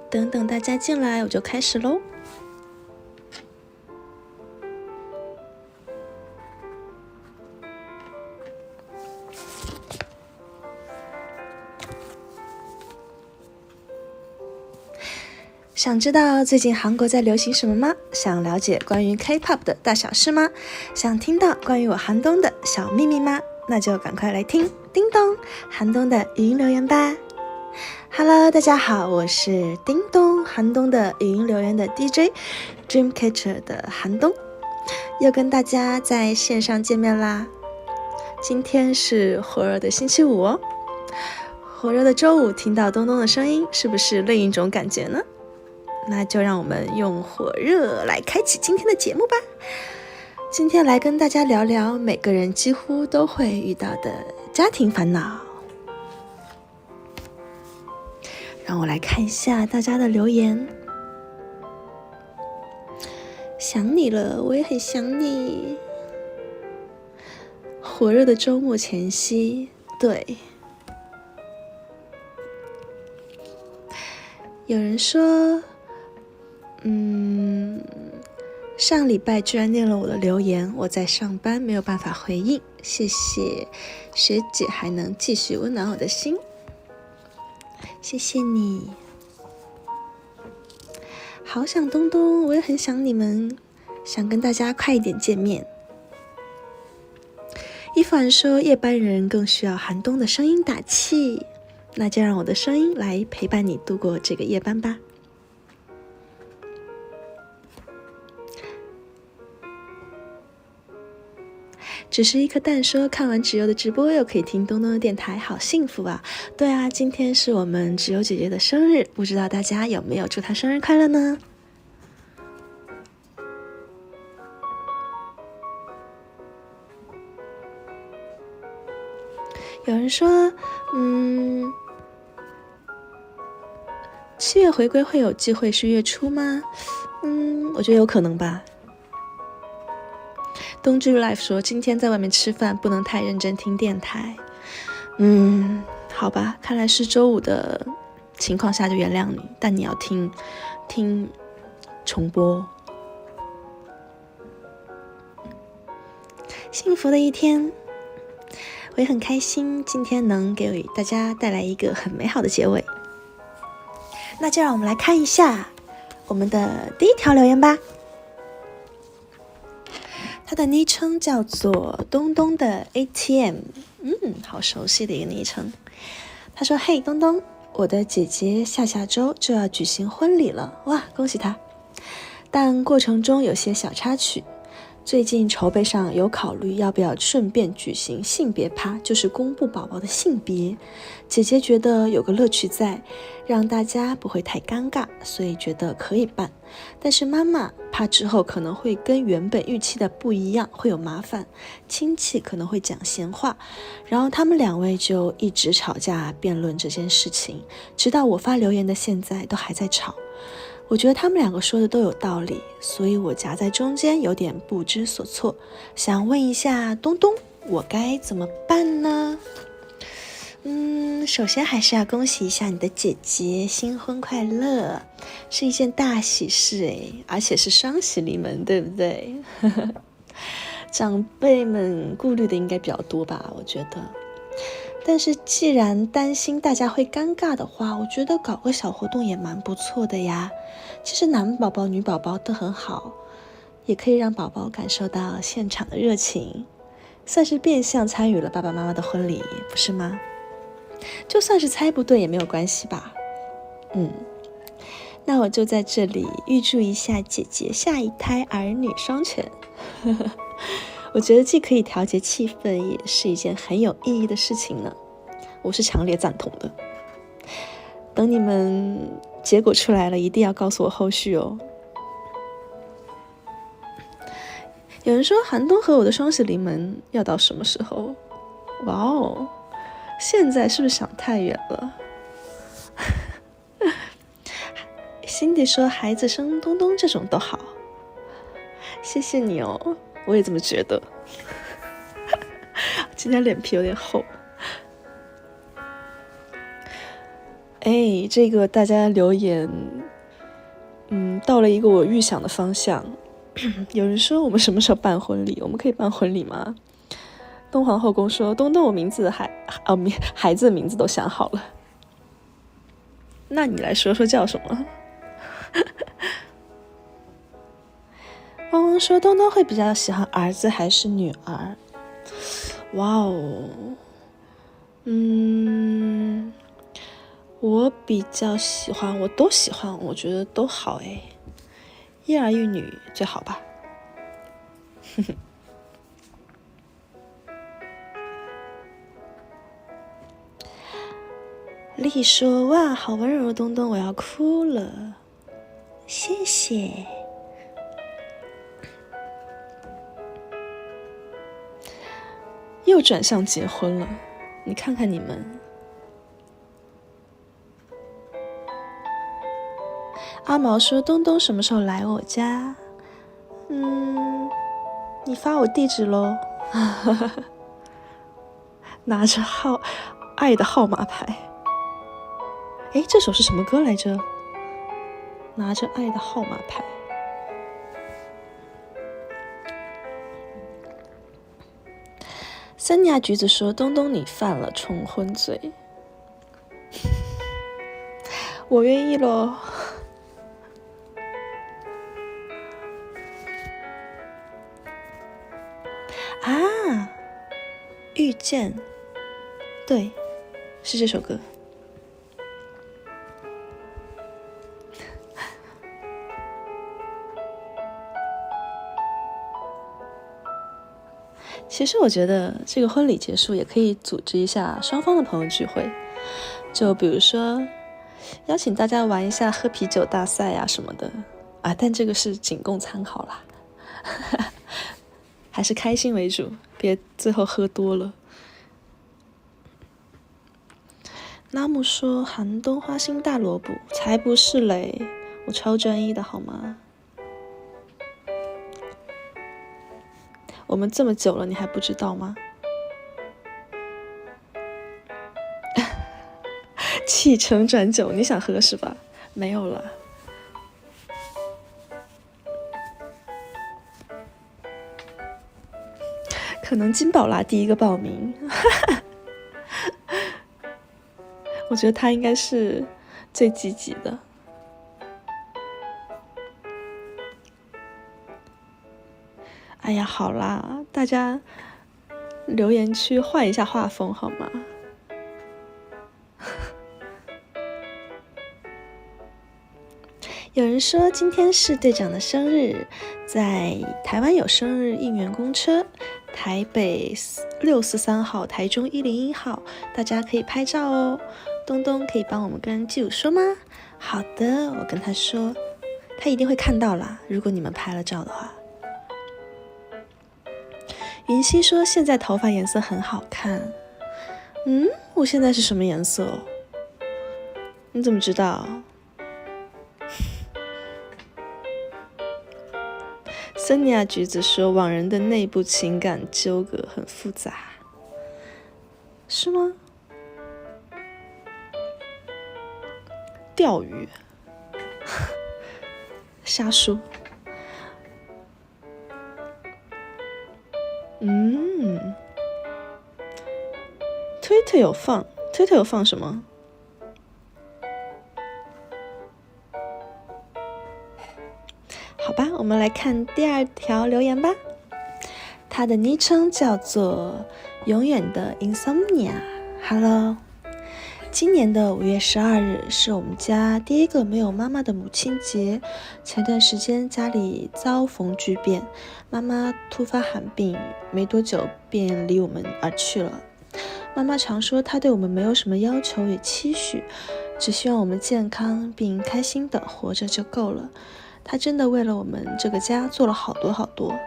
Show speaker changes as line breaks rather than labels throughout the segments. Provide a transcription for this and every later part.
等等大家进来，我就开始喽。想知道最近韩国在流行什么吗？想了解关于 K-pop 的大小事吗？想听到关于我韩东的小秘密吗？那就赶快来听叮咚韩东的语音留言吧。Hello， 大家好，我是叮咚韩东的语音留言的 DJ Dreamcatcher 的韩东，又跟大家在线上见面啦。今天是火热的星期五哦，火热的周五，听到东东的声音，是不是另一种感觉呢？那就让我们用火热来开启今天的节目吧。今天来跟大家聊聊每个人几乎都会遇到的家庭烦恼。让我来看一下大家的留言。想你了，我也很想你。火热的周末前夕，对。有人说上礼拜居然念了我的留言，我在上班没有办法回应，谢谢学姐还能继续温暖我的心，谢谢你。好想东东，我也很想你们，想跟大家快一点见面。一凡说夜班人更需要寒冬的声音打气，那就让我的声音来陪伴你度过这个夜班吧。只是一颗蛋说看完芷悠的直播又可以听东东的电台，好幸福啊。对啊，今天是我们芷悠姐姐的生日，不知道大家有没有祝她生日快乐呢？有人说7月回归会有机会是月初吗？我觉得有可能吧。东芝 Life 说今天在外面吃饭不能太认真听电台。好吧，看来是周五的情况下就原谅你，但你要听重播。幸福的一天，我也很开心今天能给大家带来一个很美好的结尾。那就让我们来看一下我们的第一条留言吧。他的昵称叫做东东的 ATM， 好熟悉的一个昵称。他说：嘿东东，我的姐姐下周就要举行婚礼了，哇，恭喜她！但过程中有些小插曲，最近筹备上有考虑要不要顺便举行性别趴，就是公布宝宝的性别。姐姐觉得有个乐趣在，让大家不会太尴尬，所以觉得可以办。但是妈妈怕之后可能会跟原本预期的不一样，会有麻烦，亲戚可能会讲闲话，然后他们两位就一直吵架辩论这件事情，直到我发留言的现在都还在吵。我觉得他们两个说的都有道理，所以我夹在中间有点不知所措，想问一下东东，我该怎么办呢？首先还是要恭喜一下你的姐姐，新婚快乐，是一件大喜事诶，而且是双喜临门，对不对？长辈们顾虑的应该比较多吧，我觉得。但是既然担心大家会尴尬的话，我觉得搞个小活动也蛮不错的呀。其实男宝宝女宝宝都很好，也可以让宝宝感受到现场的热情，算是变相参与了爸爸妈妈的婚礼，不是吗？就算是猜不对也没有关系吧。那我就在这里预祝一下姐姐下一胎儿女双全。我觉得既可以调节气氛，也是一件很有意义的事情呢，我是强烈赞同的。等你们结果出来了，一定要告诉我后续哦。有人说寒冬和我的双喜临门要到什么时候？哇哦，现在是不是想太远了？Cindy 说孩子生东东这种都好，谢谢你哦，我也这么觉得。今天脸皮有点厚。哎，这个大家留言，到了一个我预想的方向。有人说我们什么时候办婚礼？我们可以办婚礼吗？东皇后宫说东东，我孩子的名字都想好了。那你来说说叫什么？汪汪说东东会比较喜欢儿子还是女儿？哇哦，我比较喜欢，我都喜欢，我觉得都好哎，一儿一女最好吧。丽说哇，好温柔东东，我要哭了，谢谢。又转向结婚了，你看看你们。阿毛说东东什么时候来我家？你发我地址咯。拿着爱的号码牌。哎，这首是什么歌来着？拿着爱的号码牌。三亚橘子说东东你犯了重婚罪。我愿意咯。啊，遇见，对，是这首歌。其实我觉得这个婚礼结束也可以组织一下双方的朋友聚会，就比如说邀请大家玩一下喝啤酒大赛啊什么的啊，但这个是仅供参考啦。还是开心为主，别最后喝多了。拉姆说寒冬花心大萝卜，才不是嘞，我超专一的好吗？我们这么久了，你还不知道吗？起承转酒，你想喝是吧？没有了。可能金宝拉第一个报名。我觉得他应该是最积极的。哎呀，好啦，大家留言区换一下画风好吗？有人说今天是队长的生日，在台湾有生日应援公车，台北643号，台中101号，大家可以拍照哦。东东可以帮我们跟基友说吗？好的，我跟他说，他一定会看到啦，如果你们拍了照的话。云溪说现在头发颜色很好看。我现在是什么颜色？你怎么知道？森尼亚橘子说网人的内部情感纠葛很复杂，是吗？钓鱼瞎说。推特有放什么？好吧，我们来看第二条留言吧。他的昵称叫做永远的 Insomnia。Hello， 今年的5月12日是我们家第一个没有妈妈的母亲节。前段时间家里遭逢巨变，妈妈突发罕病，没多久便离我们而去了。妈妈常说她对我们没有什么要求与期许，只希望我们健康并开心的活着就够了。她真的为了我们这个家做了好多好多。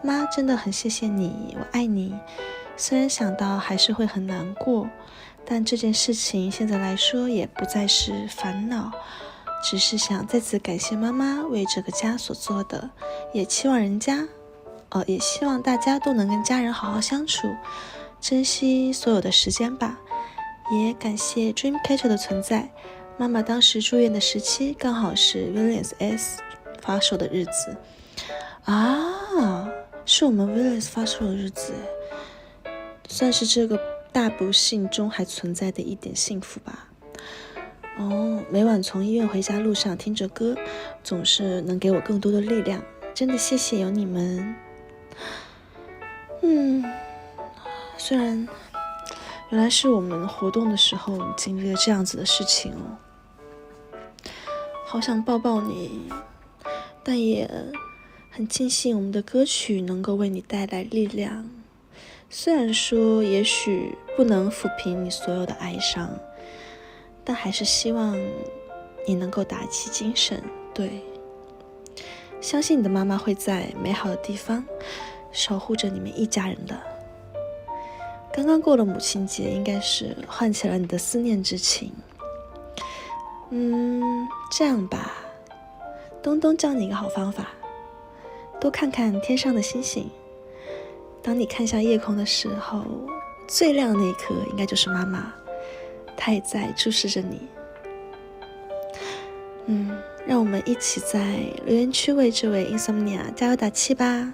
妈，真的很谢谢你，我爱你。虽然想到还是会很难过，但这件事情现在来说也不再是烦恼，只是想再次感谢妈妈为这个家所做的，也希望大家都能跟家人好好相处，珍惜所有的时间吧。也感谢 Dreamcatcher 的存在，妈妈当时住院的时期刚好是 Williams S 发售的日子啊，是我们 Williams 发售的日子，算是这个大不幸中还存在的一点幸福吧。每晚从医院回家路上听着歌，总是能给我更多的力量，真的谢谢有你们。虽然原来是我们活动的时候经历了这样子的事情好想抱抱你，但也很庆幸我们的歌曲能够为你带来力量，虽然说也许不能抚平你所有的哀伤，但还是希望你能够打起精神。对，相信你的妈妈会在美好的地方守护着你们一家人的。刚刚过了母亲节，应该是唤起了你的思念之情。这样吧，东东教你一个好方法，多看看天上的星星。当你看向夜空的时候，最亮的那一颗应该就是妈妈，她也在注视着你。让我们一起在留言区为这位 Insomnia 加油打气吧。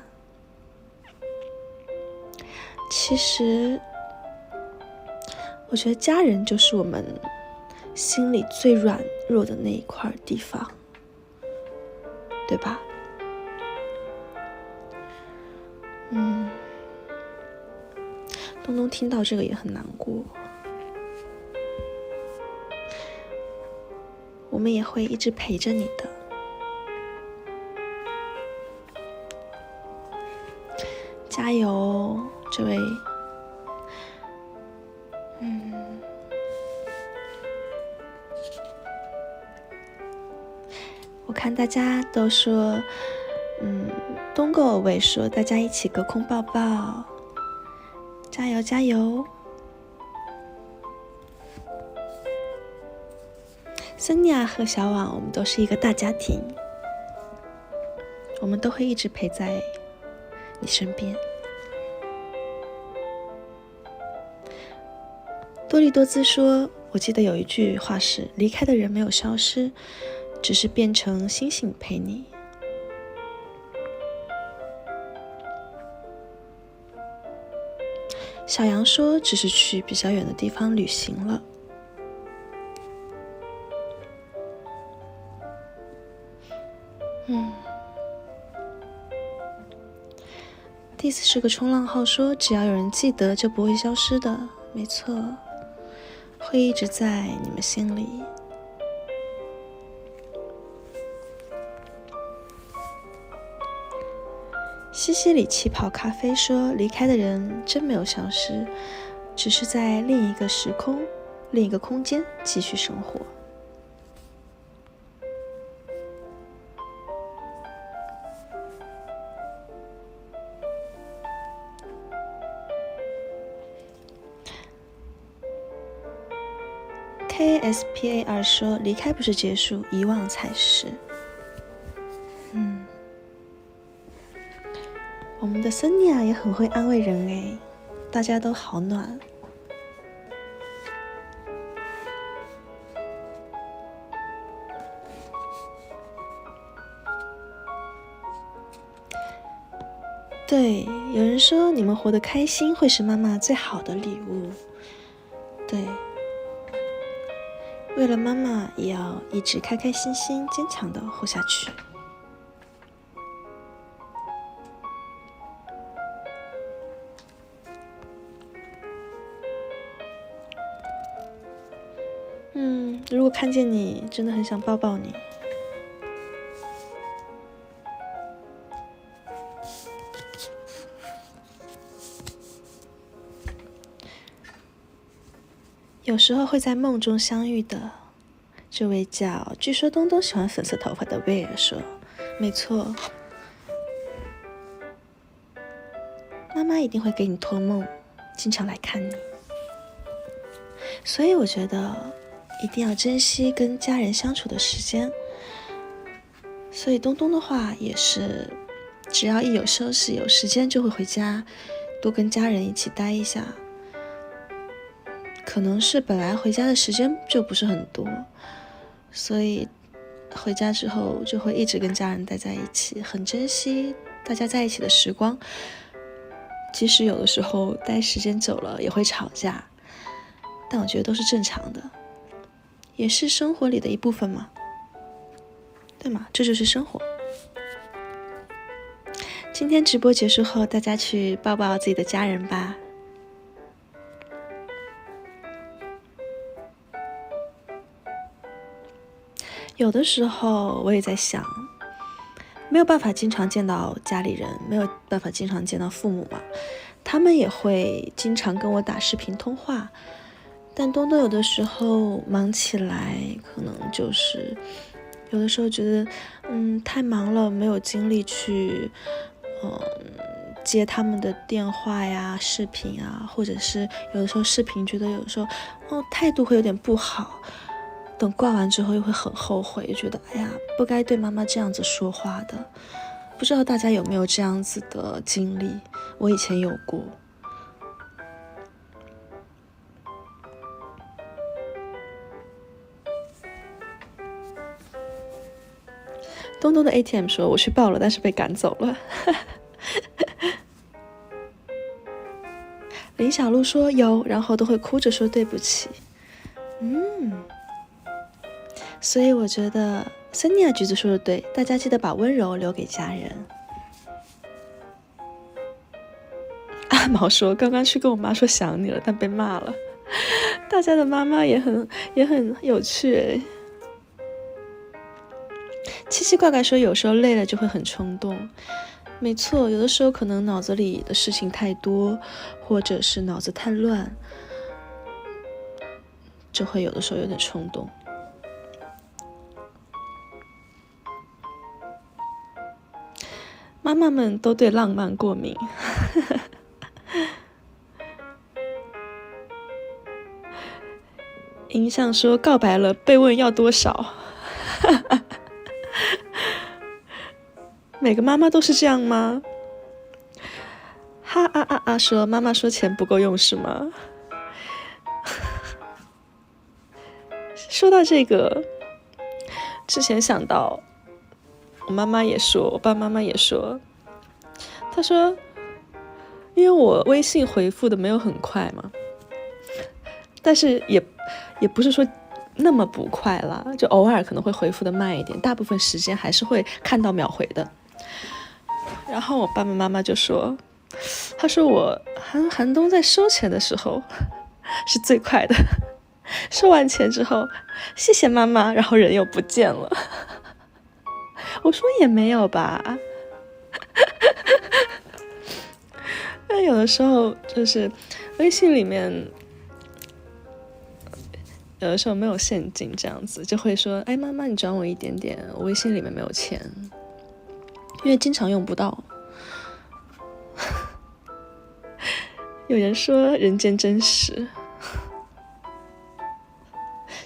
其实我觉得家人就是我们心里最软弱的那一块地方，对吧？东东听到这个也很难过，我们也会一直陪着你的。加油，这位。我看大家都说，东狗尾说大家一起隔空抱抱，加油加油！森尼亚和小网，我们都是一个大家庭，我们都会一直陪在你身边。多利多兹说，我记得有一句话是，离开的人没有消失，只是变成星星陪你。小杨说，只是去比较远的地方旅行了。第四是个冲浪号说，只要有人记得就不会消失的。没错，会一直在你们心里。西西里气泡咖啡说，离开的人真没有消失，只是在另一个时空、另一个空间继续生活。KSPAR 说，离开不是结束，遗忘才是。我们的森尼亚也很会安慰人诶，大家都好暖。对，有人说你们活得开心会是妈妈最好的礼物。对，为了妈妈也要一直开开心心坚强地活下去。如果看见你，真的很想抱抱你。有时候会在梦中相遇的，这位叫据说东东喜欢粉色头发的威尔说，没错，妈妈一定会给你托梦，经常来看你。所以我觉得一定要珍惜跟家人相处的时间。所以东东的话也是，只要一有休息有时间就会回家，多跟家人一起待一下。可能是本来回家的时间就不是很多，所以回家之后就会一直跟家人待在一起，很珍惜大家在一起的时光。即使有的时候待时间久了也会吵架，但我觉得都是正常的，也是生活里的一部分嘛，对吗？这就是生活。今天直播结束后，大家去抱抱自己的家人吧。有的时候我也在想，没有办法经常见到家里人，没有办法经常见到父母嘛，他们也会经常跟我打视频通话，但东东有的时候忙起来，可能就是有的时候觉得太忙了，没有精力去接他们的电话呀、视频啊，或者是有的时候视频觉得有的时候态度会有点不好，等挂完之后又会很后悔，觉得哎呀不该对妈妈这样子说话的。不知道大家有没有这样子的经历？我以前有过。东东的 ATM 说我去报了，但是被赶走了。林小璐说有，然后都会哭着说对不起。所以我觉得森尼亚橘子说的对，大家记得把温柔留给家人。阿毛说刚刚去跟我妈说想你了，但被骂了。大家的妈妈也很有趣诶。奇奇怪怪说有时候累了就会很冲动，没错，有的时候可能脑子里的事情太多，或者是脑子太乱，就会有的时候有点冲动。妈妈们都对浪漫过敏。影响说告白了被问要多少。每个妈妈都是这样吗？哈说妈妈说钱不够用是吗？说到这个，之前想到我妈妈也说，我爸妈妈也说，他说因为我微信回复的没有很快嘛，但是也不是说那么不快啦，就偶尔可能会回复的慢一点，大部分时间还是会看到秒回的。然后我爸爸妈妈就说，他说我寒冬在收钱的时候是最快的，收完钱之后谢谢妈妈，然后人又不见了。我说也没有吧。那有的时候就是微信里面有的时候没有现金，这样子就会说哎妈妈你转我一点点，我微信里面没有钱，因为经常用不到。有人说人间真实，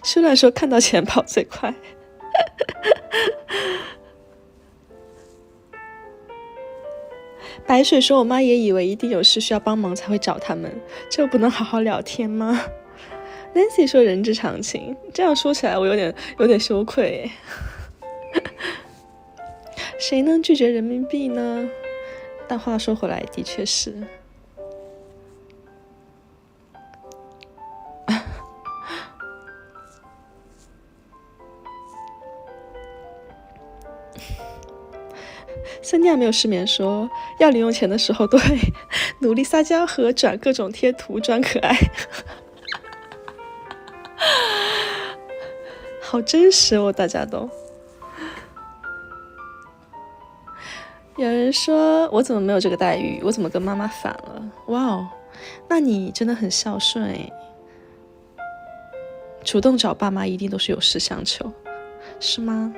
虽然说看到钱跑最快。白水说我妈也以为一定有事需要帮忙才会找他们，这不能好好聊天吗？ Nancy 说人之常情，这样说起来我有点羞愧。谁能拒绝人民币呢？但话说回来的确是。森尼亚没有失眠说要零用钱的时候都会努力撒娇和转各种贴图装可爱。好真实哦，大家都。有人说我怎么没有这个待遇，我怎么跟妈妈反了？哇哦，那你真的很孝顺诶，主动找爸妈一定都是有事相求，是吗？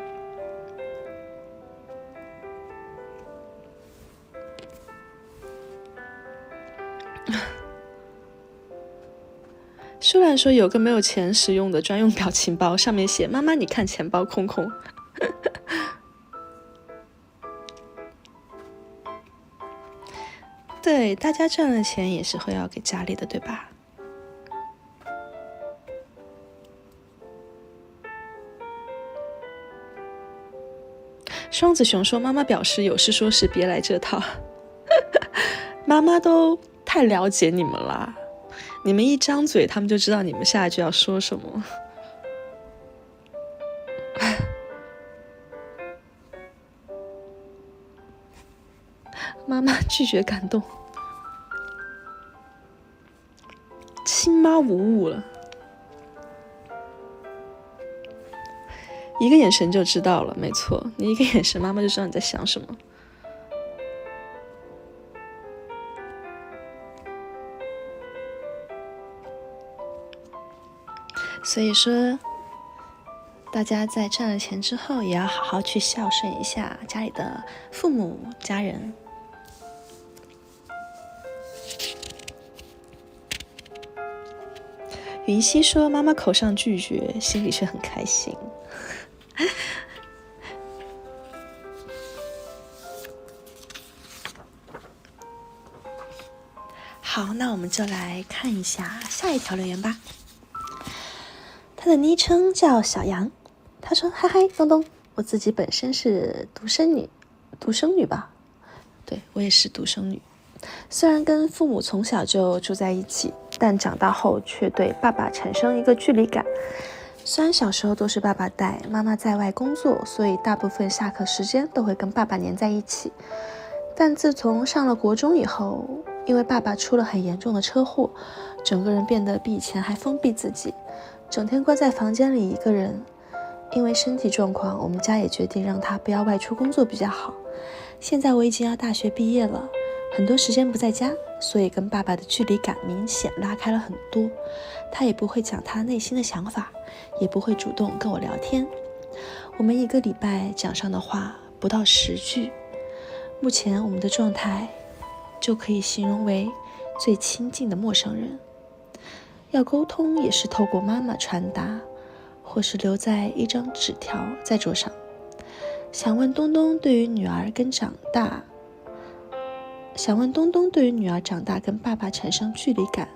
虽然说有个没有钱使用的专用表情包，上面写妈妈你看钱包空空。对，大家赚了钱也是会要给家里的，对吧？双子熊说妈妈表示有事说事，别来这套。妈妈都太了解你们了，你们一张嘴他们就知道你们下一句要说什么。妈妈拒绝感动，亲妈无误了，一个眼神就知道了，没错，你一个眼神妈妈就知道你在想什么。所以说大家在赚了钱之后也要好好去孝顺一下家里的父母家人。云溪说妈妈口上拒绝，心里却很开心。好，那我们就来看一下下一条留言吧。他的昵称叫小杨，他说：嗨嗨东东，我自己本身是独生女吧，对，我也是独生女。虽然跟父母从小就住在一起，但长大后却对爸爸产生一个距离感。虽然小时候都是爸爸带，妈妈在外工作，所以大部分下课时间都会跟爸爸黏在一起。但自从上了国中以后，因为爸爸出了很严重的车祸，整个人变得比以前还封闭自己，整天关在房间里一个人。因为身体状况，我们家也决定让他不要外出工作比较好。现在我已经要大学毕业了，很多时间不在家，所以跟爸爸的距离感明显拉开了很多。他也不会讲他内心的想法，也不会主动跟我聊天。我们一个礼拜讲上的话不到10句。目前我们的状态就可以形容为最亲近的陌生人。要沟通也是透过妈妈传达，或是留在一张纸条在桌上。想问东东对于女儿长大跟爸爸产生距离感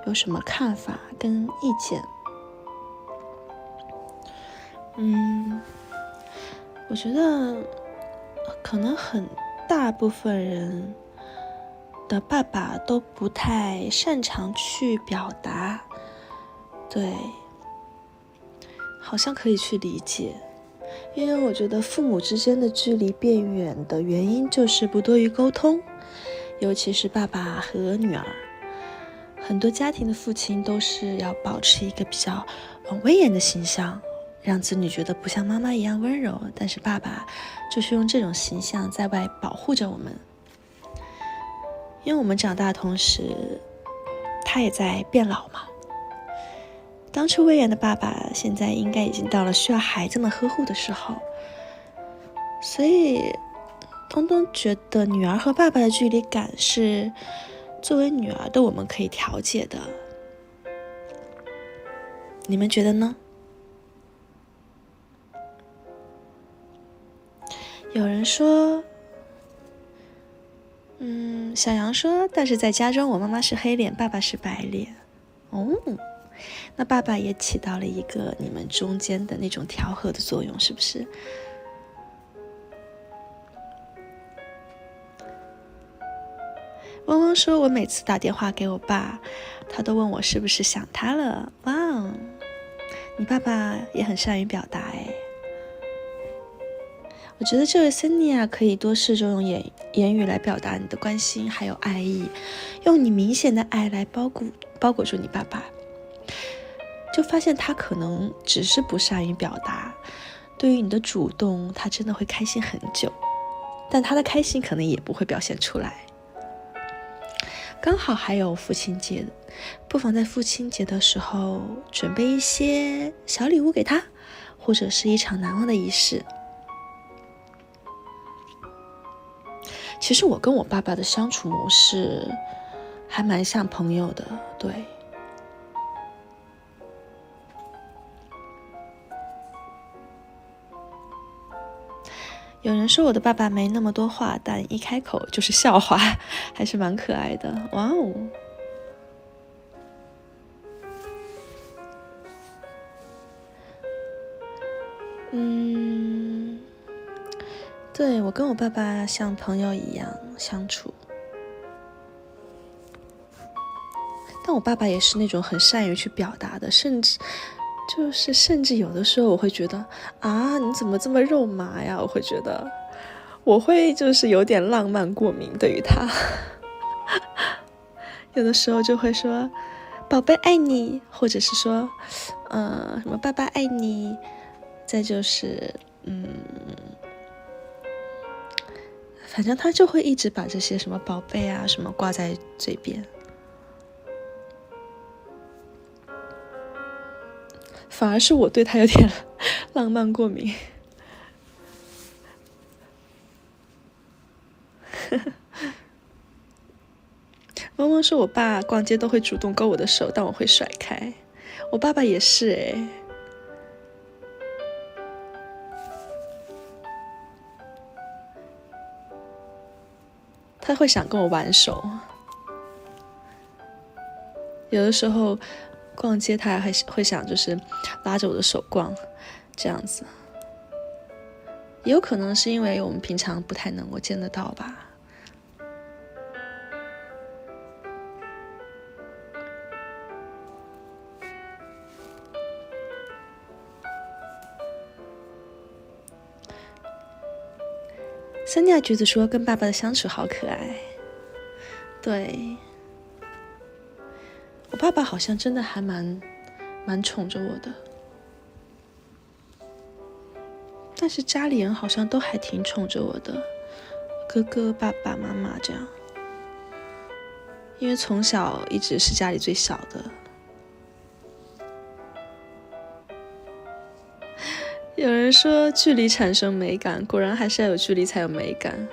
有什么看法跟意见？我觉得可能很大部分人的爸爸都不太擅长去表达，对，好像可以去理解。因为我觉得父母之间的距离变远的原因就是不多于沟通，尤其是爸爸和女儿。很多家庭的父亲都是要保持一个比较威严的形象，让子女觉得不像妈妈一样温柔，但是爸爸就是用这种形象在外保护着我们。因为我们长大的同时，他也在变老嘛。当初威严的爸爸现在应该已经到了需要孩子们呵护的时候，所以东东觉得女儿和爸爸的距离感是作为女儿的我们可以调节的。你们觉得呢？有人说小杨说，但是在家中我妈妈是黑脸，爸爸是白脸。那爸爸也起到了一个你们中间的那种调和的作用，是不是？汪汪说，我每次打电话给我爸，他都问我是不是想他了。哇，你爸爸也很善于表达哎。我觉得这位森尼亚可以多试着用言语来表达你的关心还有爱意，用你明显的爱来包裹住你爸爸。就发现他可能只是不善于表达，对于你的主动他真的会开心很久，但他的开心可能也不会表现出来。刚好还有父亲节，不妨在父亲节的时候准备一些小礼物给他，或者是一场难忘的仪式。其实我跟我爸爸的相处模式还蛮像朋友的，对。有人说我的爸爸没那么多话，但一开口就是笑话，还是蛮可爱的。哇哦！对，我跟我爸爸像朋友一样相处，但我爸爸也是那种很善于去表达的，甚至有的时候我会觉得啊，你怎么这么肉麻呀？我会觉得我会就是有点浪漫过敏，对于他有的时候就会说宝贝爱你，或者是说什么爸爸爱你，再就是反正他就会一直把这些什么宝贝啊什么挂在嘴边，反而是我对他有点浪漫过敏。萌萌说我爸逛街都会主动勾我的手，但我会甩开。我爸爸也是诶，他会想跟我挽手，有的时候逛街他还会想就是拉着我的手逛这样子，也有可能是因为我们平常不太能够见得到吧。三亚橘子说跟爸爸的相处好可爱，对，我爸爸好像真的还蛮宠着我的，但是家里人好像都还挺宠着我的，哥哥爸爸妈妈这样，因为从小一直是家里最小的。有人说距离产生美感，果然还是要有距离才有美感。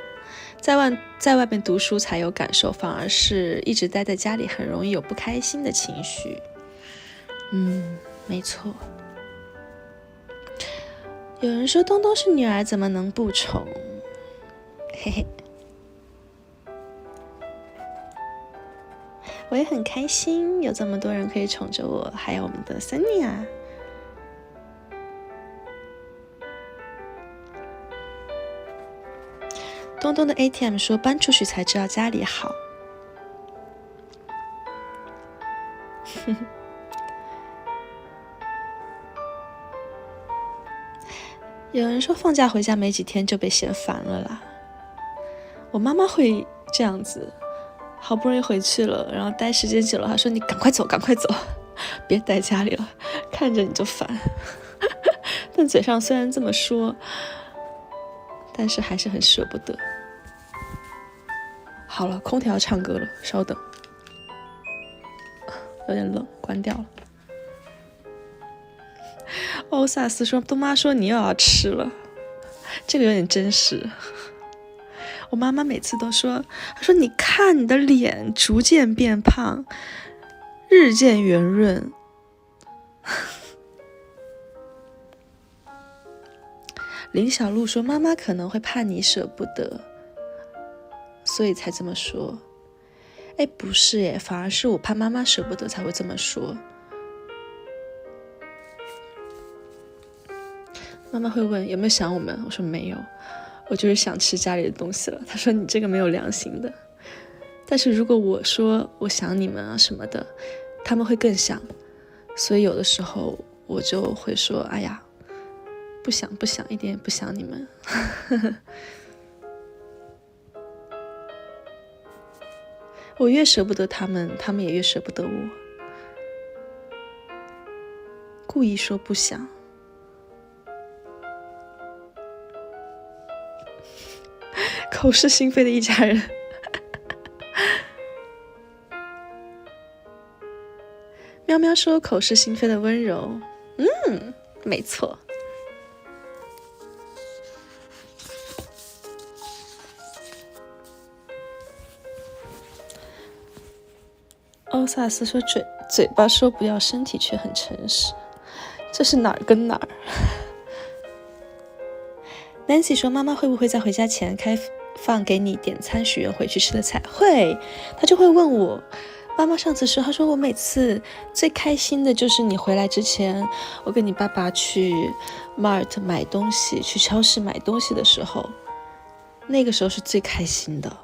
在外面读书才有感受，反而是一直待在家里很容易有不开心的情绪。没错。有人说东东是女儿，怎么能不宠？嘿嘿。我也很开心，有这么多人可以宠着我，还有我们的森尼啊。东东的 ATM 说搬出去才知道家里好。有人说放假回家没几天就被嫌烦了啦。我妈妈会这样子，好不容易回去了，然后待时间久了，她说你赶快走赶快走，别待家里了，看着你就烦。但嘴上虽然这么说，但是还是很舍不得。好了，空调唱歌了，稍等，有点冷，关掉了。欧萨斯说东妈说你又要吃了，这个有点真实。我妈妈每次都说，她说你看你的脸逐渐变胖，日渐圆润。林小璐说妈妈可能会怕你舍不得，所以才这么说。不是耶，反而是我怕妈妈舍不得才会这么说。妈妈会问有没有想我们，我说没有，我就是想吃家里的东西了。她说你这个没有良心的。但是如果我说我想你们啊什么的，他们会更想，所以有的时候我就会说哎呀，不想，一点也不想你们。我越舍不得他们，他们也越舍不得我。故意说不想。口是心非的一家人。喵喵说口是心非的温柔，没错。欧萨斯说嘴巴说不要，身体却很诚实，这是哪儿跟哪儿？Nancy 说妈妈会不会在回家前开放给你点餐许愿回去吃的菜？会，她就会问我。妈妈上次说，她说我每次最开心的就是你回来之前，我跟你爸爸去 Mart 买东西，去超市买东西的时候，那个时候是最开心的。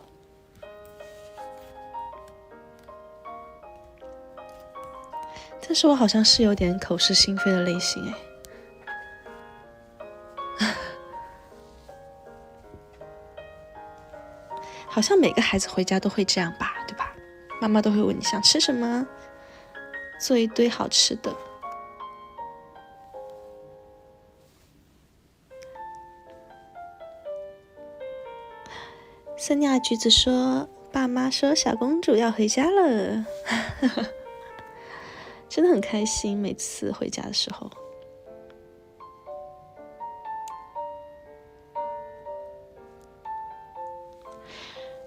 但是我好像是有点口是心非的类型好像每个孩子回家都会这样吧，对吧？妈妈都会问你想吃什么，做一堆好吃的。森亚橘子说，爸妈说小公主要回家了真的很开心，每次回家的时候。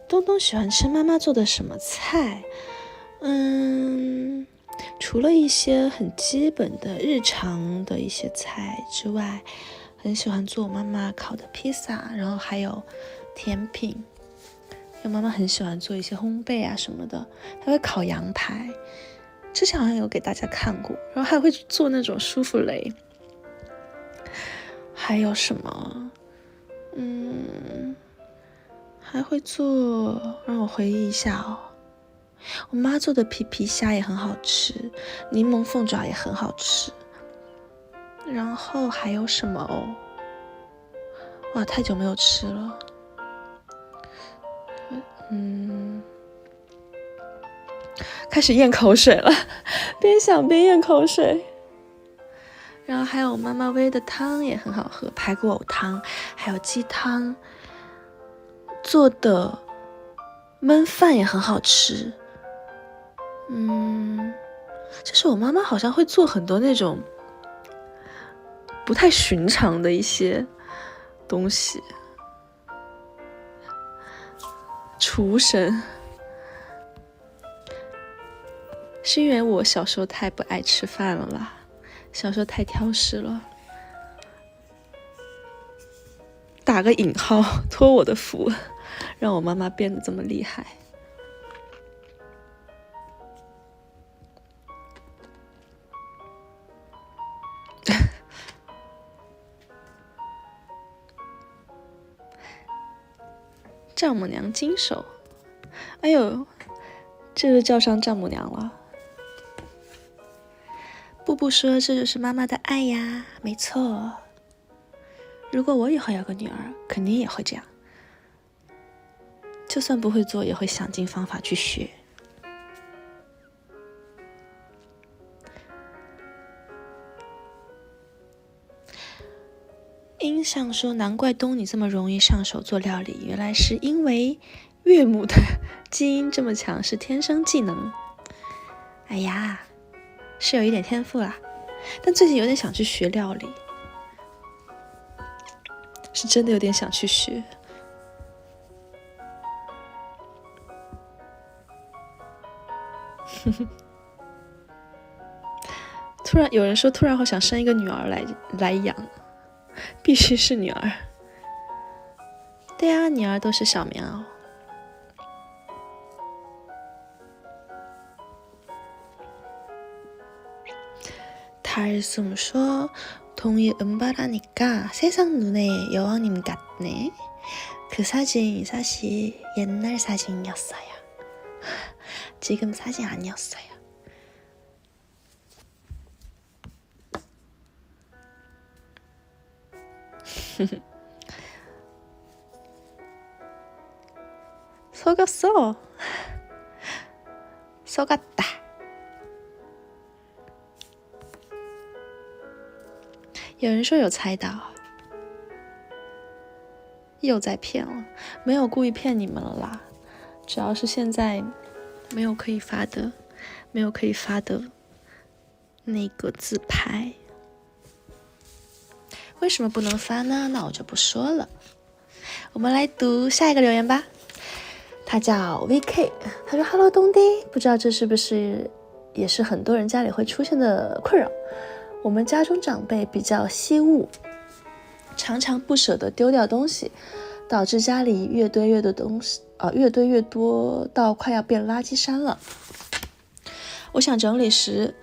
东东喜欢吃妈妈做的什么菜？除了一些很基本的日常的一些菜之外，很喜欢做妈妈烤的披萨，然后还有甜品。因为妈妈很喜欢做一些烘焙啊什么的，她会烤羊排，之前好像有给大家看过，然后还会做那种舒芙蕾。还有什么？还会做，让我回忆一下哦。我妈做的皮皮虾也很好吃，柠檬凤爪也很好吃。然后还有什么哦？哇，太久没有吃了。开始咽口水了，边想边咽口水。然后还有妈妈煨的汤也很好喝，排骨藕汤，还有鸡汤。做的焖饭也很好吃。就是我妈妈好像会做很多那种不太寻常的一些东西。厨神是因为我小时候太不爱吃饭了啦，小时候太挑食了。打个引号，托我的福，让我妈妈变得这么厉害。丈母娘经手，哎呦，这就叫上丈母娘了。布布说这就是妈妈的爱呀，没错。如果我以后有个女儿，肯定也会这样，就算不会做，也会想尽方法去学。音响说，难怪东尼这么容易上手做料理，原来是因为岳母的基因这么强，是天生技能。哎呀，是有一点天赋啦，但最近有点想去学料理，是真的有点想去学。突然有人说，突然好想生一个女儿来养，必须是女儿。对啊，女儿都是小棉袄。달숨说동이 은바라니까 세상 눈에 여왕님 같네. 그 사진 사실 옛날 사진이었어요. 지금 사진 아니었어요. 속였어. 속았다.有人说有猜到，又在骗了，没有故意骗你们了啦，主要是现在没有可以发的那个自拍。为什么不能发呢？那我就不说了。我们来读下一个留言吧。他叫 VK， 他说 Hello 东弟，不知道这是不是也是很多人家里会出现的困扰。我们家中长辈比较惜物，常常不舍得丢掉东西，导致家里越堆越多到快要变垃圾山了。我想整理时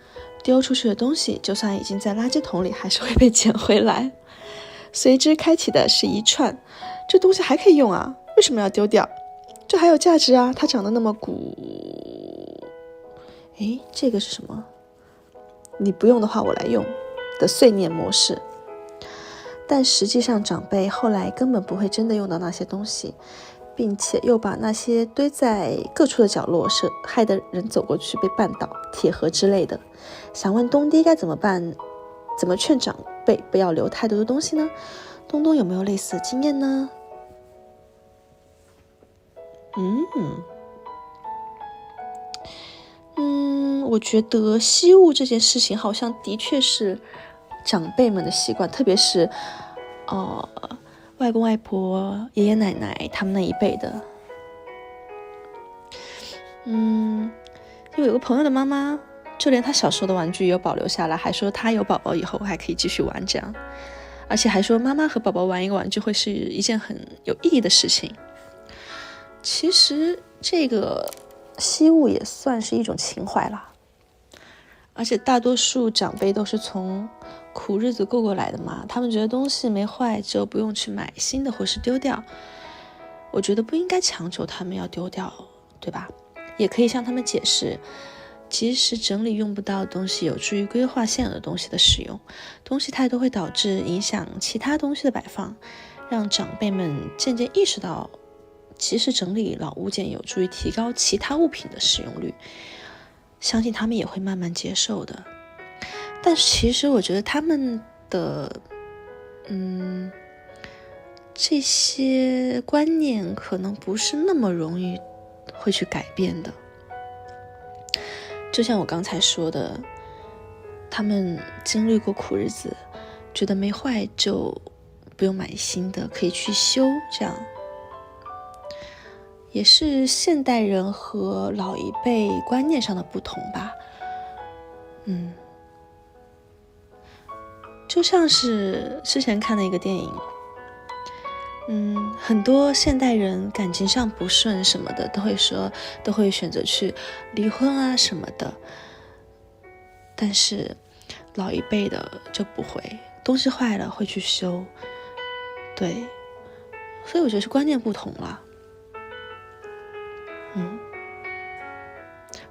丢出去的东西，就算已经在垃圾桶里，还是会被捡回来。随之开启的是一串，这东西还可以用啊，为什么要丢掉？这还有价值啊，它长得那么古。诶，这个是什么？你不用的话我来用的碎念模式。但实际上长辈后来根本不会真的用到那些东西，并且又把那些堆在各处的角落，害得人走过去被绊倒，铁盒之类的。想问东爹该怎么办？怎么劝长辈不要留太多的东西呢？东东有没有类似的经验呢？我觉得惜物这件事情好像的确是长辈们的习惯，特别是外公外婆、爷爷奶奶他们那一辈的。就有个朋友的妈妈，就连他小时候的玩具也有保留下来，还说他有宝宝以后还可以继续玩这样，而且还说妈妈和宝宝玩一个玩具会是一件很有意义的事情。其实这个惜物也算是一种情怀啦，而且大多数长辈都是从苦日子过来的嘛，他们觉得东西没坏就不用去买新的或是丢掉。我觉得不应该强求他们要丢掉，对吧？也可以向他们解释，即使整理用不到的东西有助于规划现有的东西的使用，东西太多会导致影响其他东西的摆放，让长辈们渐渐意识到其实整理老物件有助于提高其他物品的使用率，相信他们也会慢慢接受的。但是其实我觉得他们的这些观念可能不是那么容易会去改变的。就像我刚才说的，他们经历过苦日子，觉得没坏就不用买新的，可以去修，这样也是现代人和老一辈观念上的不同吧。就像是之前看的一个电影，很多现代人感情上不顺什么的，都会选择去离婚啊什么的，但是老一辈的就不会，东西坏了会去修。对，所以我觉得是观念不同了。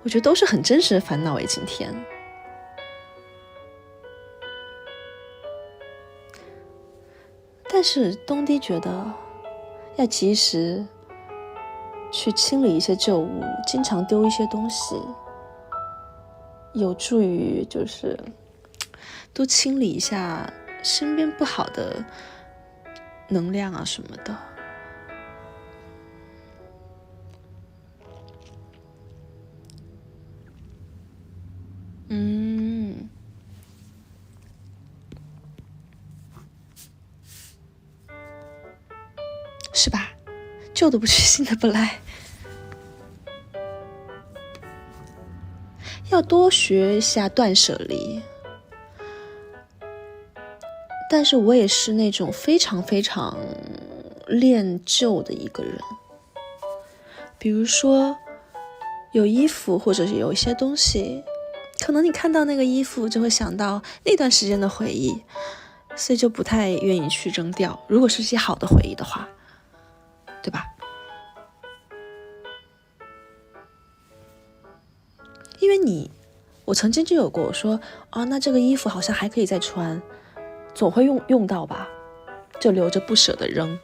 我觉得都是很真实的烦恼今天。但是东弟觉得要及时去清理一些旧物，经常丢一些东西，有助于就是多清理一下身边不好的能量啊什么的。是吧？旧的不去，新的不来。要多学一下断舍离。但是我也是那种非常非常恋旧的一个人。比如说有衣服或者是有一些东西，可能你看到那个衣服就会想到那段时间的回忆，所以就不太愿意去扔掉，如果是一些好的回忆的话，对吧？因为我曾经就有过，我说那这个衣服好像还可以再穿，总会用到吧，就留着不舍得扔，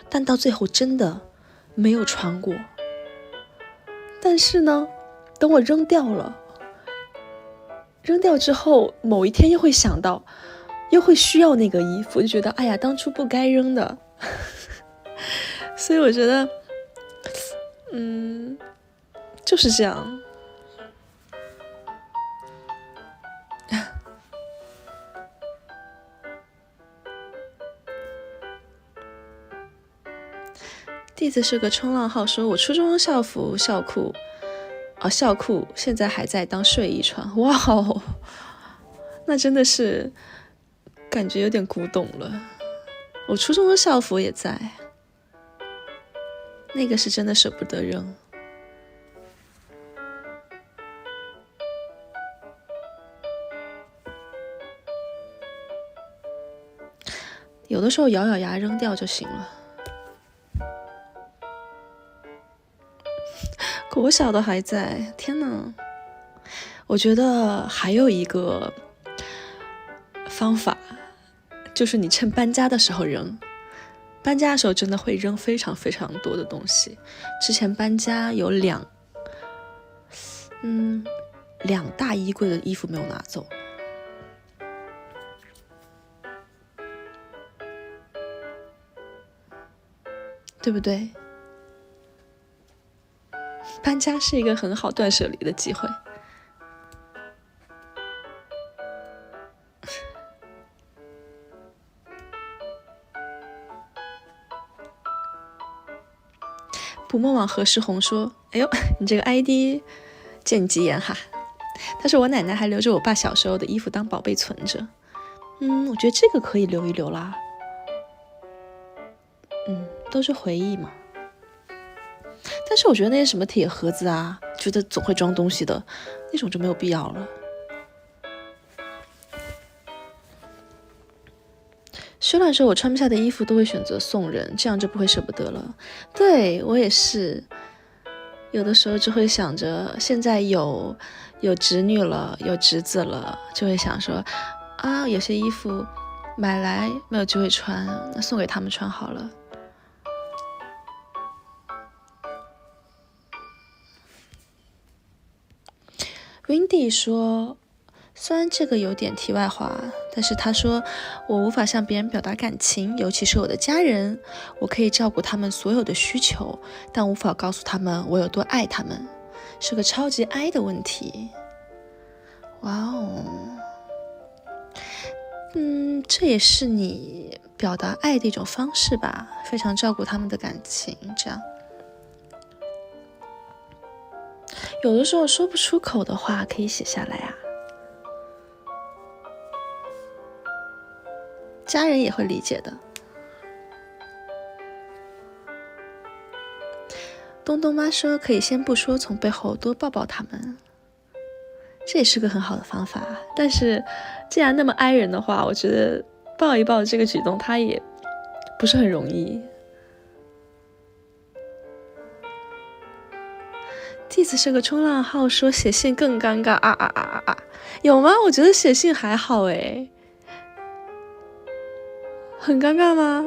但到最后真的没有穿过。但是呢，等我扔掉之后，某一天又会想到，又会需要那个衣服，就觉得哎呀，当初不该扔的。所以我觉得就是这样。弟子是个冲浪号，说我初中校服校裤现在还在当睡衣穿。哇哦，那真的是感觉有点古董了。我初中的校服也在，那个是真的舍不得扔。有的时候咬咬牙扔掉就行了。国小的还在，天哪！我觉得还有一个方法，就是你趁搬家的时候扔。搬家的时候真的会扔非常非常多的东西。之前搬家有两大衣柜的衣服没有拿走。对不对？搬家是一个很好断舍离的机会。捕梦网何世红说：“哎呦，你这个 ID 见吉言哈。”他说：“我奶奶还留着我爸小时候的衣服当宝贝存着。”我觉得这个可以留一留啦。都是回忆嘛。但是我觉得那些什么铁盒子啊，觉得总会装东西的那种就没有必要了。薛乱说：“我穿不下的衣服都会选择送人，这样就不会舍不得了。”对，我也是，有的时候就会想着，现在有侄女了，有侄子了，就会想说啊，有些衣服买来没有机会穿，那送给他们穿好了。Windy 说，虽然这个有点题外话，但是他说我无法向别人表达感情，尤其是我的家人，我可以照顾他们所有的需求，但无法告诉他们我有多爱他们，是个超级爱的问题。哇哦，这也是你表达爱的一种方式吧，非常照顾他们的感情，这样。有的时候说不出口的话可以写下来啊，家人也会理解的。东东妈说可以先不说，从背后多抱抱他们，这也是个很好的方法。但是既然那么爱人的话，我觉得抱一抱这个举动它也不是很容易。弟子是个冲浪号说写信更尴尬啊！有吗？我觉得写信还好诶，很尴尬吗？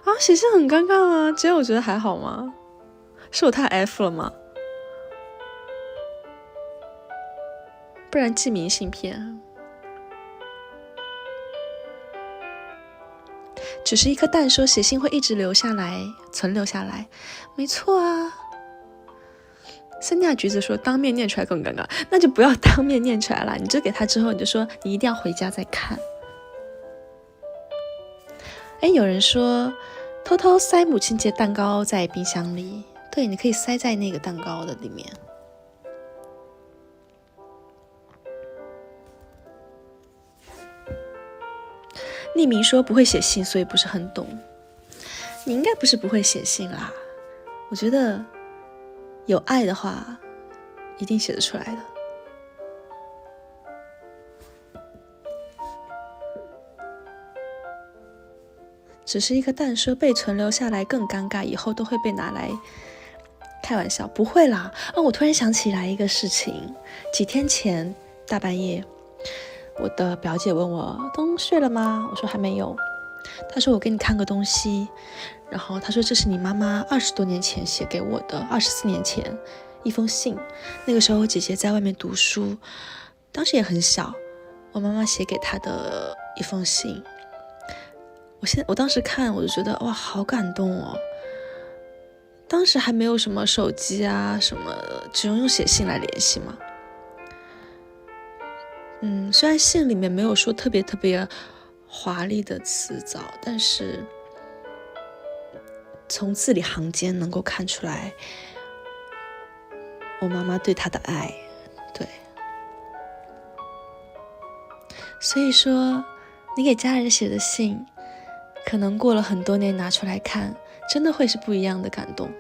啊，写信很尴尬吗？这样我觉得还好吗？是我太 F 了吗？不然寄明信片。只是一颗蛋说写信会一直留下来，存留下来，没错啊。森亚橘子说当面念出来更尴尬，那就不要当面念出来了，你就给他之后你就说你一定要回家再看。有人说偷偷塞母亲节蛋糕在冰箱里，对，你可以塞在那个蛋糕的里面。匿名说不会写信，所以不是很懂。你应该不是不会写信啦，我觉得有爱的话一定写得出来的。只是一个蛋说被存留下来更尴尬，以后都会被拿来开玩笑。不会啦，我突然想起来一个事情，几天前大半夜，我的表姐问我东睡了吗？我说还没有。她说我给你看个东西，然后她说这是你妈妈20多年前写给我的，24年前一封信。那个时候我姐姐在外面读书，当时也很小，我妈妈写给她的一封信。我当时看我就觉得哇，好感动哦。当时还没有什么手机啊什么，只用写信来联系嘛。虽然信里面没有说特别特别华丽的词藻，但是从字里行间能够看出来我妈妈对她的爱。对，所以说你给家人写的信，可能过了很多年拿出来看，真的会是不一样的感动。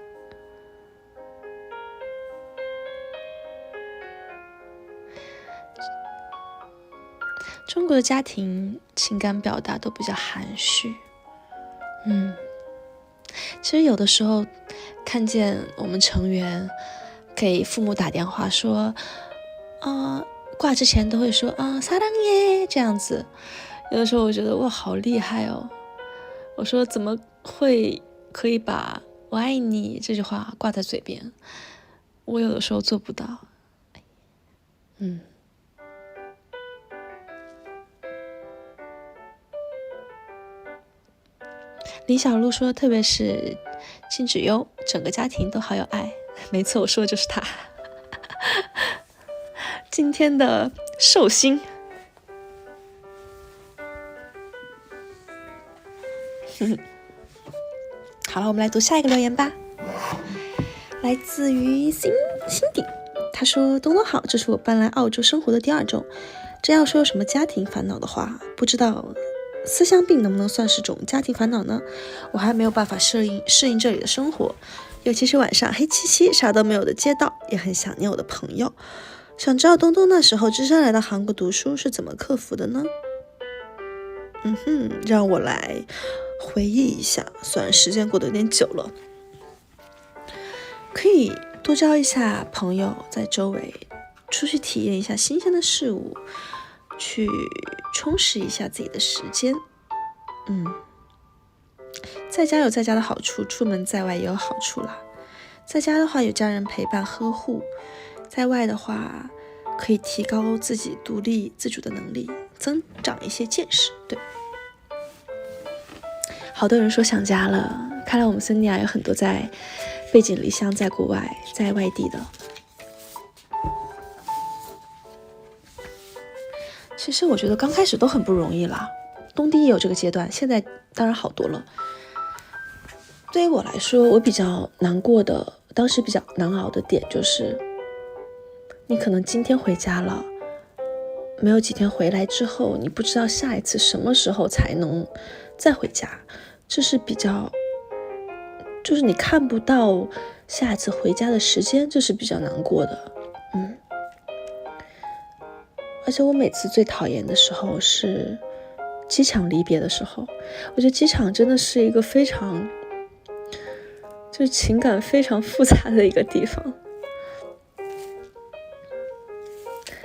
中国的家庭情感表达都比较含蓄。其实有的时候看见我们成员给父母打电话说挂之前都会说撒浪耶这样子，有的时候我觉得哇好厉害哦，我说怎么会可以把我爱你这句话挂在嘴边，我有的时候做不到。李小璐说特别是金芷优整个家庭都好有爱，没错，我说的就是他。今天的寿星好了，我们来读下一个留言吧，来自于辛迪，他说东东好，这是我搬来澳洲生活的第2周，真要说有什么家庭烦恼的话，不知道思乡病能不能算是种家庭烦恼呢？我还没有办法适应这里的生活，尤其是晚上黑漆漆啥都没有的街道，也很想念我的朋友。想知道东东那时候只身来到韩国读书是怎么克服的呢？让我来回忆一下，虽然时间过得有点久了。可以多交一下朋友在周围，出去体验一下新鲜的事物，去充实一下自己的时间。在家有在家的好处，出门在外也有好处啦。在家的话有家人陪伴呵护，在外的话可以提高自己独立自主的能力，增长一些见识。对，好多人说想家了，看来我们森尼亚有很多在背井离乡，在国外，在外地的。其实我觉得刚开始都很不容易啦，东弟也有这个阶段，现在当然好多了。对于我来说，我比较难过的，当时比较难熬的点就是，你可能今天回家了，没有几天回来之后，你不知道下一次什么时候才能再回家，这是比较，就是你看不到下一次回家的时间，这是比较难过的。而且我每次最讨厌的时候是机场离别的时候，我觉得机场真的是一个非常就是情感非常复杂的一个地方。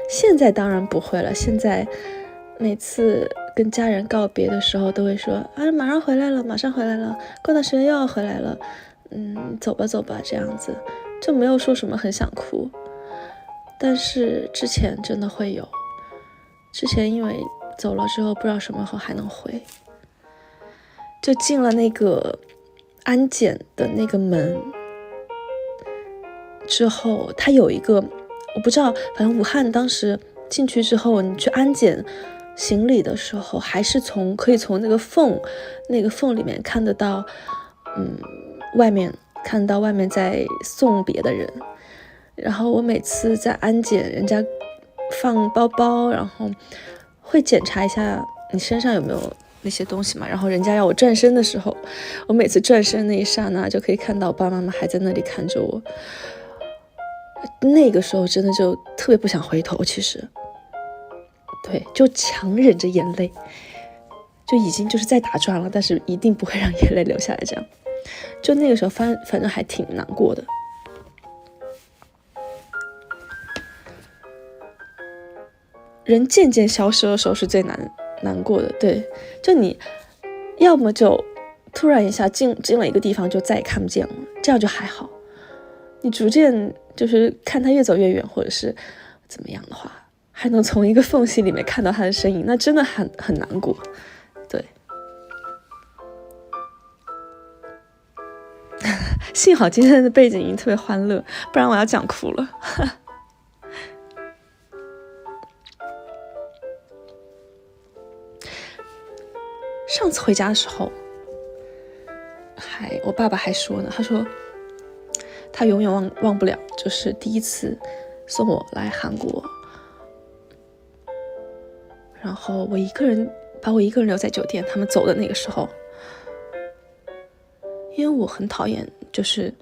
现在当然不会了，现在每次跟家人告别的时候都会说马上回来了，马上回来了，过段时间又要回来了，走吧走吧，这样子就没有说什么很想哭。但是之前真的会有，之前因为走了之后不知道什么时候还能回，就进了那个安检的那个门之后，它有一个我不知道，反正武汉当时进去之后，你去安检行李的时候，还是可以从那个缝里面看得到，外面看到外面在送别的人。然后我每次在安检，人家放包包，然后会检查一下你身上有没有那些东西嘛。然后人家要我转身的时候，我每次转身那一刹那，就可以看到爸爸妈妈还在那里看着我。那个时候真的就特别不想回头，其实对，就强忍着眼泪，就已经就是在打转了，但是一定不会让眼泪流下来，这样就那个时候反正还挺难过的。人渐渐消失的时候是最难过的。对，就你要么就突然一下进了一个地方就再也看不见了，这样就还好。你逐渐就是看他越走越远，或者是怎么样的话，还能从一个缝隙里面看到他的身影，那真的很难过。对，幸好今天的背景音特别欢乐，不然我要讲哭了。上次回家的时候，我爸爸还说呢，他说他永远忘不了，就是第一次送我来韩国，然后把我一个人留在酒店，他们走的那个时候，因为我很讨厌就是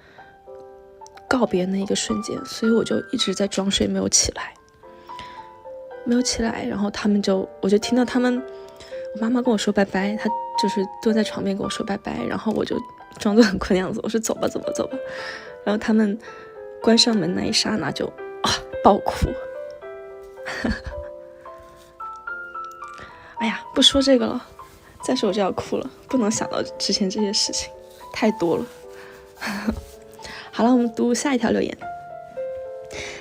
告别那一个瞬间，所以我就一直在装睡没有起来。没有起来，然后我就听到我妈妈跟我说拜拜，她就是蹲在床边跟我说拜拜，然后我就装作很困的样子，我说走吧，然后他们关上门那一刹那就爆哭。哎呀，不说这个了，再说我就要哭了，不能想到之前这些事情，太多了。好了，我们读下一条留言。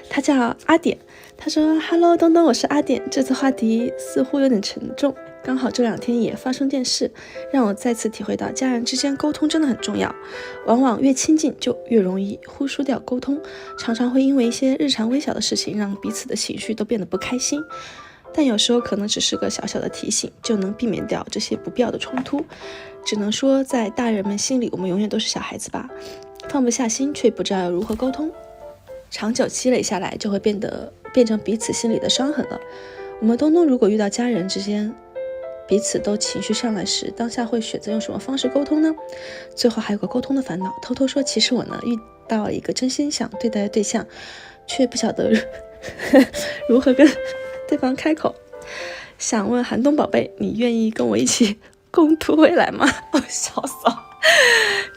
他叫阿点，他说 Hello 东东，我是阿点，这次话题似乎有点沉重，刚好这2天也发生件事，让我再次体会到家人之间沟通真的很重要，往往越亲近就越容易忽视掉沟通，常常会因为一些日常微小的事情让彼此的情绪都变得不开心，但有时候可能只是个小小的提醒，就能避免掉这些不必要的冲突。只能说在大人们心里我们永远都是小孩子吧，放不下心却不知道要如何沟通，长久积累下来就会变成彼此心里的伤痕了。我们东东如果遇到家人之间彼此都情绪上来时，当下会选择用什么方式沟通呢？最后还有个沟通的烦恼，偷偷说其实我呢遇到了一个真心想对待的对象，却不晓得如何跟对方开口，想问寒冬宝贝，你愿意跟我一起共度未来吗？我笑死了。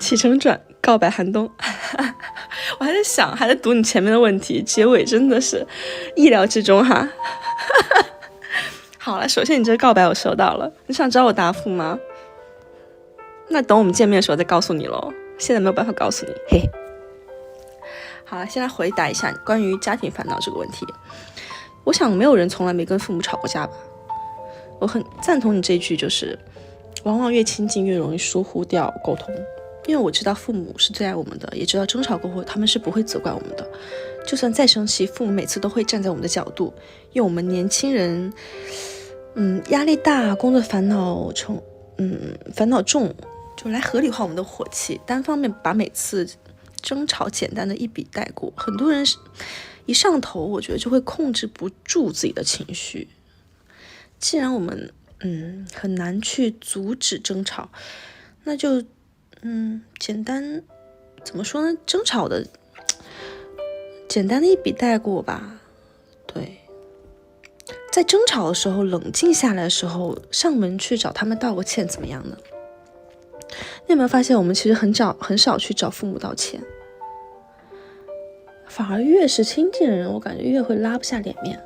起承转告白寒冬。我还在想，还在读你前面的问题，结尾真的是意料之中哈。好了，首先你这个告白我收到了，你想知道我答复吗？那等我们见面的时候再告诉你咯，现在没有办法告诉你，嘿嘿。好了，先来回答一下关于家庭烦恼这个问题。我想没有人从来没跟父母吵过架吧。我很赞同你这一句，就是往往越亲近越容易疏忽掉沟通，因为我知道父母是最爱我们的，也知道争吵过后他们是不会责怪我们的，就算再生气，父母每次都会站在我们的角度，用我们年轻人压力大，工作烦恼重，就来合理化我们的火气，单方面把每次争吵简单的一笔带过。很多人一上头，我觉得就会控制不住自己的情绪。既然我们很难去阻止争吵，那就简单怎么说呢？争吵的简单的一笔带过吧。对，在争吵的时候冷静下来的时候，上门去找他们道个歉怎么样呢？你有没有发现我们其实很少去找父母道歉，反而越是亲近的人，我感觉越会拉不下脸面。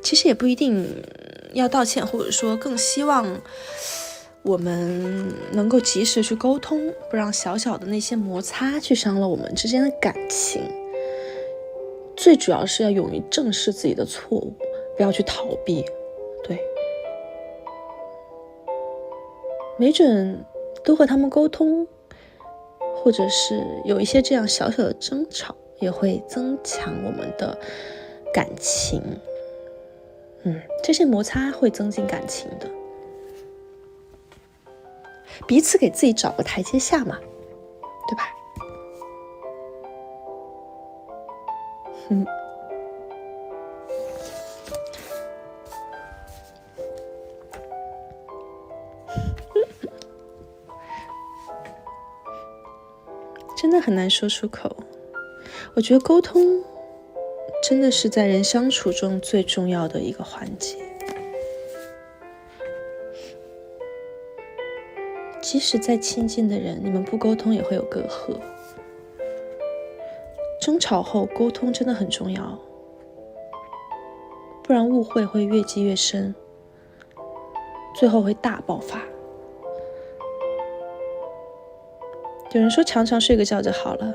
其实也不一定要道歉，或者说更希望我们能够及时去沟通，不让小小的那些摩擦去伤了我们之间的感情。最主要是要勇于正视自己的错误，不要去逃避。对，没准多和他们沟通，或者是有一些这样小小的争吵，也会增强我们的感情。这些摩擦会增进感情的，彼此给自己找个台阶下嘛，对吧？真的很难说出口。我觉得沟通真的是在人相处中最重要的一个环节。即使再亲近的人，你们不沟通也会有隔阂。争吵后沟通真的很重要，不然误会会越积越深，最后会大爆发。有人说常常睡个觉就好了，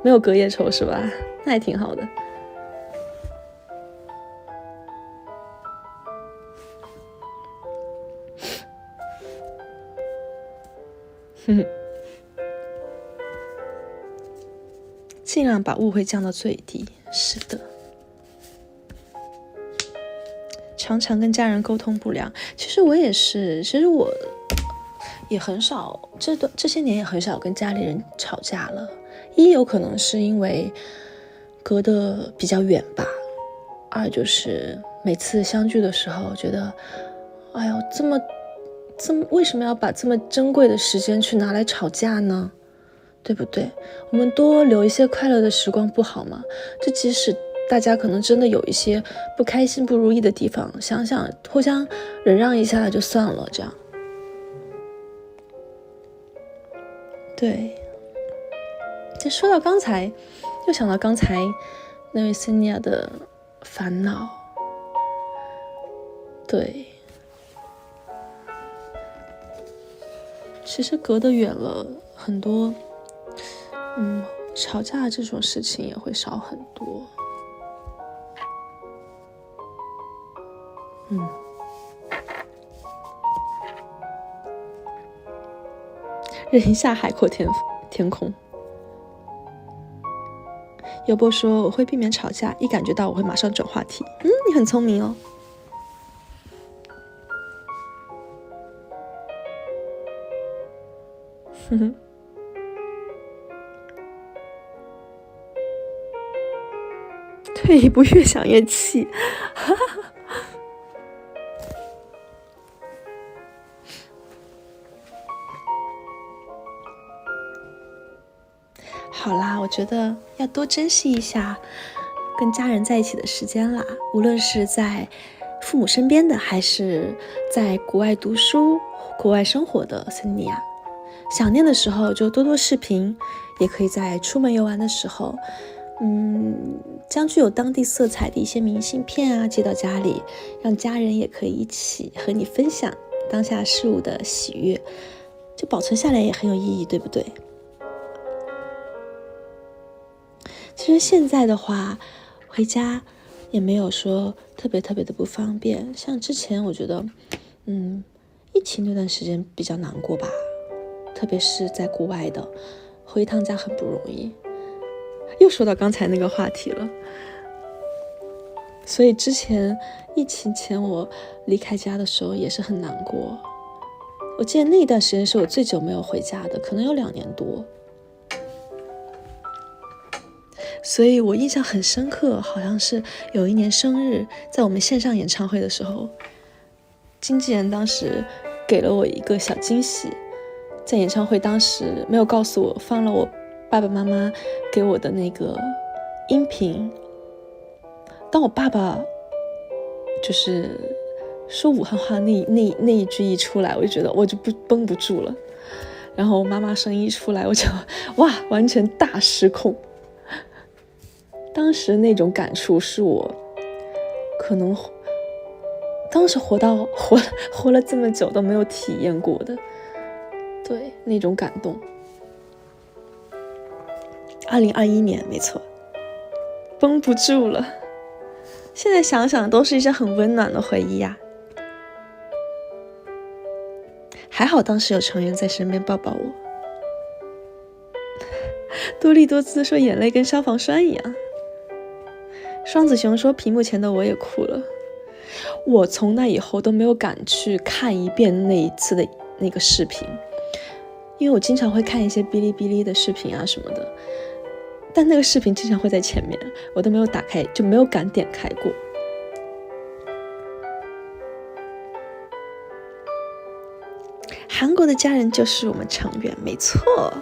没有隔夜仇是吧？那还挺好的。尽量把误会降到最低。是的，常常跟家人沟通不良，其实我也是，其实我也很少，这些年也很少跟家里人吵架了。一有可能是因为隔得比较远吧，二就是每次相聚的时候觉得，哎呦，这么为什么要把这么珍贵的时间去拿来吵架呢？对不对？我们多留一些快乐的时光不好吗？这即使大家可能真的有一些不开心不如意的地方，想想互相忍让一下就算了，这样。对，就说到刚才，又想到刚才那位森尼亚的烦恼。对，其实隔得远了很多，吵架这种事情也会少很多。忍一下海阔天空。尤波说我会避免吵架，一感觉到我会马上转话题。你很聪明哦。退一步越想越气。好啦，我觉得要多珍惜一下跟家人在一起的时间啦，无论是在父母身边的，还是在国外读书、国外生活的森尼亚。想念的时候就多多视频，也可以在出门游玩的时候，将具有当地色彩的一些明信片啊寄到家里，让家人也可以一起和你分享当下事物的喜悦，就保存下来也很有意义，对不对？其实现在的话，回家也没有说特别的不方便。像之前我觉得，疫情那段时间比较难过吧，特别是在国外的，回一趟家很不容易。又说到刚才那个话题了，所以之前疫情前我离开家的时候也是很难过。我记得那一段时间是我最久没有回家的，可能有2年多。所以我印象很深刻，好像是有一年生日，在我们线上演唱会的时候，经纪人当时给了我一个小惊喜，在演唱会当时没有告诉我，放了我爸爸妈妈给我的那个音频。当我爸爸就是说武汉话那一句一出来，我就觉得我就绷不住了，然后妈妈声音一出来，我就完全大失控。当时那种感触是我可能当时活了这么久都没有体验过的，对，那种感动。2021年，没错，绷不住了。现在想想都是一些很温暖的回忆呀。还好当时有成员在身边抱抱我。多利多兹说眼泪跟消防栓一样。双子熊说屏幕前的我也哭了。我从那以后都没有敢去看一遍那一次的那个视频，因为我经常会看一些哔哩哔哩的视频啊什么的，但那个视频经常会在前面，我都没有打开，就没有敢点开过。韩国的家人就是我们成员，没错。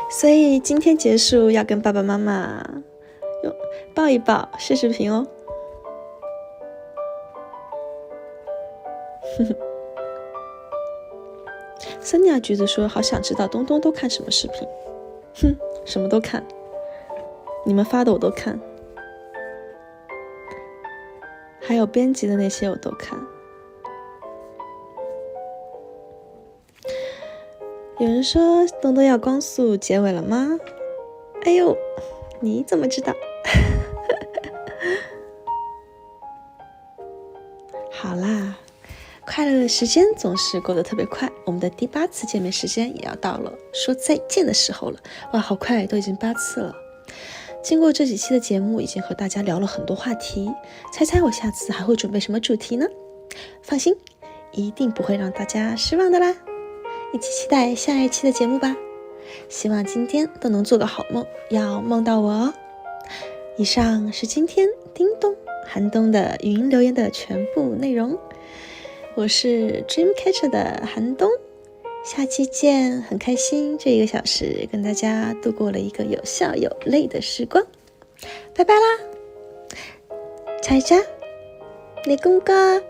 所以今天结束要跟爸爸妈妈抱一抱，视视频哦。森尼亚橘子说好想知道东东都看什么视频。什么都看，你们发的我都看，还有编辑的那些我都看。有人说东东要光速结尾了吗？哎呦，你怎么知道？好啦，快乐的时间总是过得特别快，我们的第8次见面时间也要到了，说再见的时候了。哇，好快，都已经8次了。经过这几期的节目，已经和大家聊了很多话题，猜猜我下次还会准备什么主题呢？放心，一定不会让大家失望的啦。一起期待下一期的节目吧，希望今天都能做个好梦，要梦到我哦。以上是今天叮咚寒冬的语音留言的全部内容，我是 Dreamcatcher 的寒冬，下期见，很开心这1个小时跟大家度过了一个有笑有泪的时光，拜拜啦，柴家，你公哥。